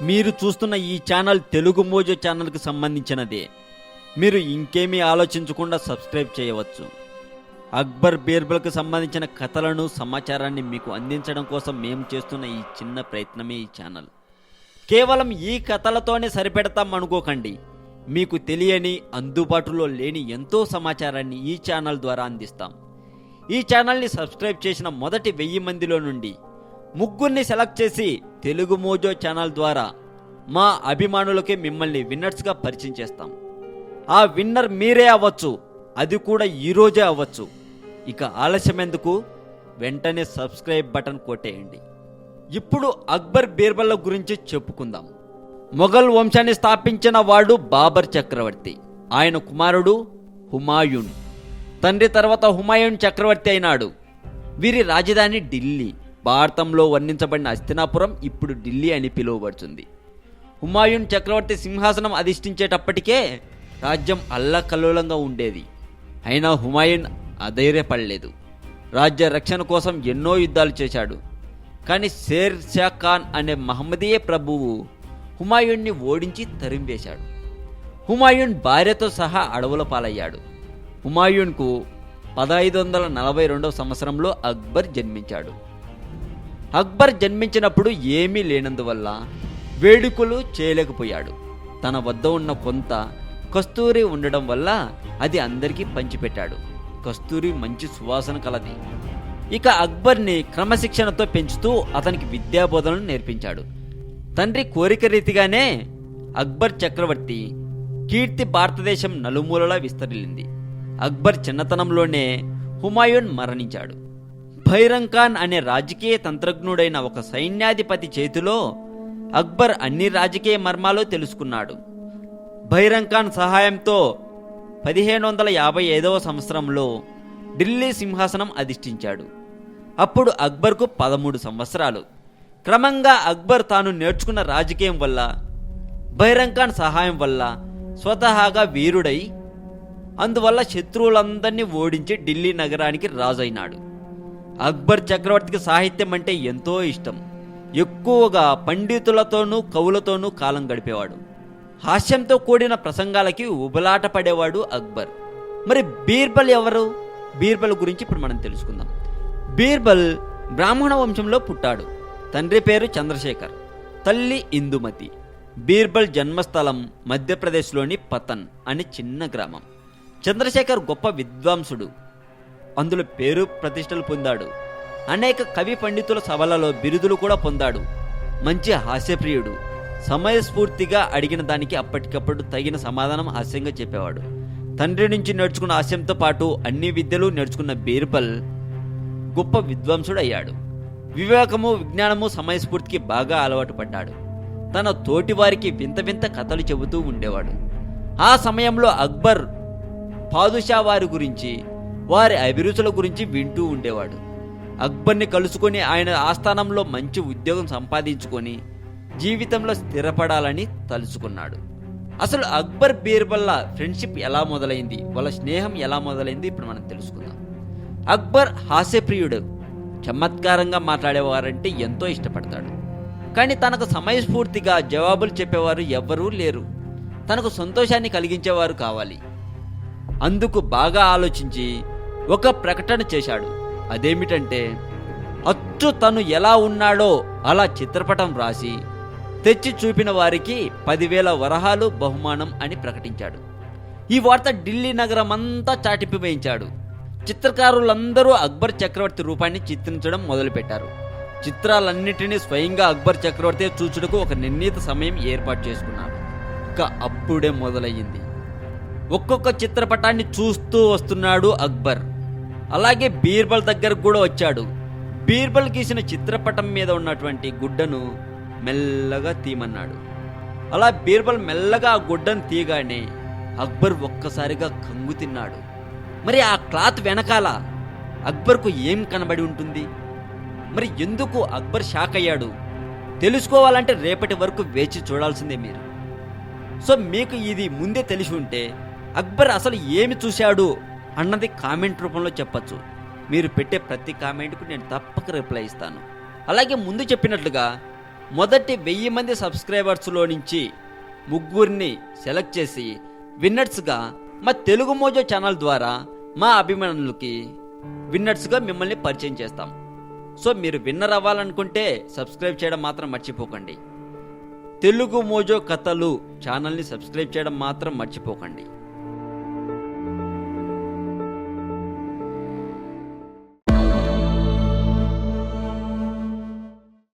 మీరు చూస్తున్న ఈ ఛానల్ తెలుగు మోజో ఛానల్కి సంబంధించినదే. మీరు ఇంకేమీ ఆలోచించకుండా సబ్స్క్రైబ్ చేయవచ్చు. అక్బర్ బీర్బల్కి సంబంధించిన కథలను సమాచారాన్ని మీకు అందించడం కోసం మేము చేస్తున్న ఈ చిన్న ప్రయత్నమే ఈ ఛానల్. కేవలం ఈ కథలతోనే సరిపెడతాం అనుకోకండి. మీకు తెలియని, అందుబాటులో లేని ఎంతో సమాచారాన్ని ఈ ఛానల్ ద్వారా అందిస్తాం. ఈ ఛానల్ని సబ్స్క్రైబ్ చేసిన మొదటి 1000 మందిలో నుండి ముగ్గురిని సెలెక్ట్ చేసి తెలుగు మోజో ఛానల్ ద్వారా మా అభిమానులకి మిమ్మల్ని విన్నర్స్గా పరిచయం చేస్తాం. ఆ విన్నర్ మీరే అవ్వచ్చు, అది కూడా ఈరోజే అవ్వచ్చు. ఇక ఆలస్యం ఎందుకు, వెంటనే సబ్స్క్రైబ్ బటన్ కొట్టేయండి. ఇప్పుడు అక్బర్ బీర్బల్ల గురించి చెప్పుకుందాం. మొఘల్ వంశాన్ని స్థాపించిన వాడు బాబర్ చక్రవర్తి. ఆయన కుమారుడు హుమాయూన్. తండ్రి తర్వాత హుమాయూన్ చక్రవర్తి అయినాడు. వీరి రాజధాని ఢిల్లీ. భారతంలో వర్ణించబడిన హస్తినాపురం ఇప్పుడు ఢిల్లీ అని పిలువబడుతుంది. హుమాయూన్ చక్రవర్తి సింహాసనం అధిష్ఠించేటప్పటికే రాజ్యం అల్లకల్లోలంగా ఉండేది. అయినా హుమాయూన్ అధైర్యపడలేదు. రాజ్య రక్షణ కోసం ఎన్నో యుద్ధాలు చేశాడు. కానీ షేర్ షా ఖాన్ అనే మహమ్మదీయ ప్రభువు హుమాయూన్ని ఓడించి తరిమివేశాడు. హుమాయూన్ భార్యతో సహా అడవుల పాలయ్యాడు. హుమాయూన్కు 1542వ సంవత్సరంలో అక్బర్ జన్మించాడు. అక్బర్ జన్మించినప్పుడు ఏమీ లేనందువల్ల వేడుకలు చేయలేకపోయాడు. తన వద్ద ఉన్న కొంత కస్తూరి ఉండడం వల్ల అది అందరికీ పంచిపెట్టాడు. కస్తూరి మంచి సువాసన కలది. ఇక అక్బర్ని క్రమశిక్షణతో పెంచుతూ అతనికి విద్యాబోధనలు నేర్పించాడు. తండ్రి కోరిక రీతిగానే అక్బర్ చక్రవర్తి కీర్తి భారతదేశం నలుమూలలా విస్తరిల్లింది. అక్బర్ చిన్నతనంలోనే హుమాయూన్ మరణించాడు. భైరంగ్ ఖాన్ అనే రాజకీయ తంత్రజ్ఞుడైన ఒక సైన్యాధిపతి చేతిలో అక్బర్ అన్ని రాజకీయ మర్మాలు తెలుసుకున్నాడు. భైరంగ్ ఖాన్ సహాయంతో 1555వ సంవత్సరంలో ఢిల్లీ సింహాసనం అధిష్ఠించాడు. అప్పుడు అక్బర్కు 13 సంవత్సరాలు. క్రమంగా అక్బర్ తాను నేర్చుకున్న రాజకీయం వల్ల, భైరంగ్ ఖాన్ సహాయం వల్ల స్వతహాగా వీరుడై అందువల్ల శత్రువులందరినీ ఓడించి ఢిల్లీ నగరానికి రాజైనాడు. అక్బర్ చక్రవర్తికి సాహిత్యం అంటే ఎంతో ఇష్టం. ఎక్కువగా పండితులతోనూ కవులతోనూ కాలం గడిపేవాడు. హాస్యంతో కూడిన ప్రసంగాలకి ఉబలాట పడేవాడు అక్బర్. మరి బీర్బల్ ఎవరు? బీర్బల్ గురించి ఇప్పుడు మనం తెలుసుకుందాం. బీర్బల్ బ్రాహ్మణ వంశంలో పుట్టాడు. తండ్రి పేరు చంద్రశేఖర్, తల్లి ఇందుమతి. బీర్బల్ జన్మస్థలం మధ్యప్రదేశ్లోని పతన్ అనే చిన్న గ్రామం. చంద్రశేఖర్ గొప్ప విద్వాంసుడు. అందులో పేరు ప్రతిష్టలు పొందాడు. అనేక కవి పండితుల సభలలో బిరుదులు కూడా పొందాడు. మంచి హాస్యప్రియుడు. సమయస్ఫూర్తిగా అడిగిన దానికి అప్పటికప్పుడు తగిన సమాధానం హాస్యంగా చెప్పేవాడు. తండ్రి నుంచి నేర్చుకున్న హాస్యంతో పాటు అన్ని విద్యలు నేర్చుకున్న బీర్బల్ గొప్ప విద్వాంసుడు అయ్యాడు. వివేకము, విజ్ఞానము, సమయస్ఫూర్తికి బాగా అలవాటు పడ్డాడు. తన తోటి వారికి వింత వింత కథలు చెబుతూ ఉండేవాడు. ఆ సమయంలో అక్బర్ పాదుషా వారి గురించి, వారి అభిరుచుల గురించి వింటూ ఉండేవాడు. అక్బర్ని కలుసుకొని ఆయన ఆస్థానంలో మంచి ఉద్యోగం సంపాదించుకొని జీవితంలో స్థిరపడాలని తలుచుకున్నాడు. అసలు అక్బర్ బీర్బల్ల ఫ్రెండ్షిప్ ఎలా మొదలైంది, వాళ్ళ స్నేహం ఎలా మొదలైంది ఇప్పుడు మనం తెలుసుకుందాం. అక్బర్ హాస్యప్రియుడు. చమత్కారంగా మాట్లాడేవారంటే ఎంతో ఇష్టపడతాడు. కానీ తనకు సమయస్ఫూర్తిగా జవాబులు చెప్పేవారు ఎవ్వరూ లేరు. తనకు సంతోషాన్ని కలిగించేవారు కావాలి. అందుకు బాగా ఆలోచించి ఒక ప్రకటన చేశాడు. అదేమిటంటే, అచ్చు తను ఎలా ఉన్నాడో అలా చిత్రపటం రాసి తెచ్చి చూపిన వారికి 10,000 వరహాలు బహుమానం అని ప్రకటించాడు. ఈ వార్త ఢిల్లీ నగరం అంతా చాటిపి వేయించాడు. చిత్రకారులందరూ అక్బర్ చక్రవర్తి రూపాన్ని చిత్రించడం మొదలుపెట్టారు. చిత్రాలన్నిటినీ స్వయంగా అక్బర్ చక్రవర్తి చూచుటకు ఒక నిర్ణీత సమయం ఏర్పాటు చేసుకున్నాడు. ఇక అప్పుడే మొదలయ్యింది. ఒక్కొక్క చిత్రపటాన్ని చూస్తూ వస్తున్నాడు అక్బర్. అలాగే బీర్బల్ దగ్గరకు కూడా వచ్చాడు. బీర్బల్ గీసిన చిత్రపటం మీద ఉన్నటువంటి గుడ్డను మెల్లగా తీయమన్నాడు. అలా బీర్బల్ మెల్లగా ఆ గుడ్డను తీయగానే అక్బర్ ఒక్కసారిగా కంగు తిన్నాడు. మరి ఆ క్లాత్ వెనకాల అక్బర్కు ఏం కనబడి ఉంటుంది? మరి ఎందుకు అక్బర్ షాక్ అయ్యాడు? తెలుసుకోవాలంటే రేపటి వరకు వేచి చూడాల్సిందే మీరు. సో మీకు ఇది ముందే తెలిసి ఉంటే అక్బర్ అసలు ఏమి చూశాడు అన్నది కామెంట్ రూపంలో చెప్పచ్చు. మీరు పెట్టే ప్రతి కామెంట్కు నేను తప్పక రిప్లై ఇస్తాను. అలాగే ముందు చెప్పినట్లుగా మొదటి 1000 మంది సబ్స్క్రైబర్స్లో నుంచి ముగ్గురిని సెలెక్ట్ చేసి విన్నర్స్గా మా తెలుగు మోజో ఛానల్ ద్వారా మా అభిమానులకి విన్నర్స్గా మిమ్మల్ని పరిచయం చేస్తాం. సో మీరు విన్నర్ అవ్వాలనుకుంటే సబ్స్క్రైబ్ చేయడం మాత్రం మర్చిపోకండి. తెలుగు మోజో కథలు ఛానల్ని సబ్స్క్రైబ్ చేయడం మాత్రం మర్చిపోకండి.